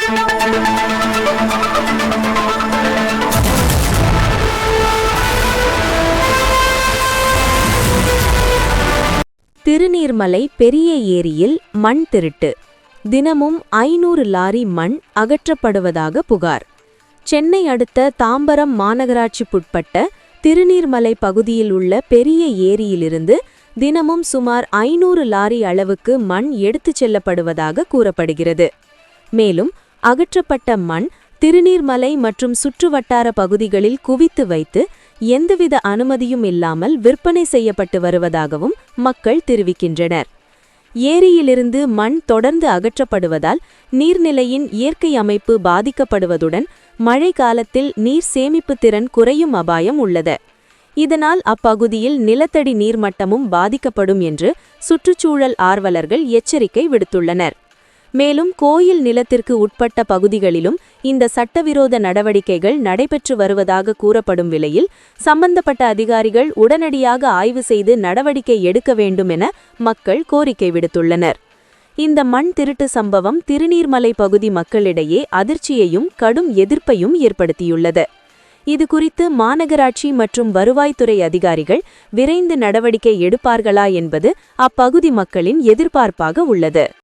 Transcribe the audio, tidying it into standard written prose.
திருநீர்மலை பெரிய ஏரியில் மண் திருட்டு. தினமும் 500 லாரி மண் அகற்றப்படுவதாக புகார். சென்னை அடுத்த தாம்பரம் மாநகராட்சிக்குட்பட்ட திருநீர்மலை பகுதியில் உள்ள பெரிய ஏரியிலிருந்து தினமும் சுமார் 500 லாரி அளவுக்கு மண் எடுத்துச் செல்லப்படுவதாக கூறப்படுகிறது. மேலும் அகற்றப்பட்ட மண் திருநீர்மலை மற்றும் சுற்றுவட்டார பகுதிகளில் குவித்து வைத்து எந்தவித அனுமதியும் இல்லாமல் விற்பனை செய்யப்பட்டு வருவதாகவும் மக்கள் தெரிவிக்கின்றனர். ஏரியிலிருந்து மண் தொடர்ந்து அகற்றப்படுவதால் நீர்நிலையின் இயற்கை அமைப்பு பாதிக்கப்படுவதுடன் மழை காலத்தில் நீர் சேமிப்பு திறன் குறையும் அபாயம் உள்ளது. இதனால் அப்பகுதியில் நிலத்தடி நீர்மட்டமும் பாதிக்கப்படும் என்று சுற்றுச்சூழல் ஆர்வலர்கள் எச்சரிக்கை விடுத்துள்ளனர். மேலும் கோயில் நிலத்திற்கு உட்பட்ட பகுதிகளிலும் இந்த சட்டவிரோத நடவடிக்கைகள் நடைபெற்று வருவதாக கூறப்படும் வேளையில் சம்பந்தப்பட்ட அதிகாரிகள் உடனடியாக ஆய்வு செய்து நடவடிக்கை எடுக்க வேண்டும் என மக்கள் கோரிக்கை விடுத்துள்ளனர். இந்த மண் திருட்டு சம்பவம் திருநீர்மலை பகுதி மக்களிடையே அதிர்ச்சியையும் கடும் எதிர்ப்பையும் ஏற்படுத்தியுள்ளது. இதுகுறித்து மாநகராட்சி மற்றும் வருவாய்த்துறை அதிகாரிகள் விரைந்து நடவடிக்கை எடுப்பார்களா என்பது அப்பகுதி மக்களின் எதிர்பார்ப்பாக உள்ளது.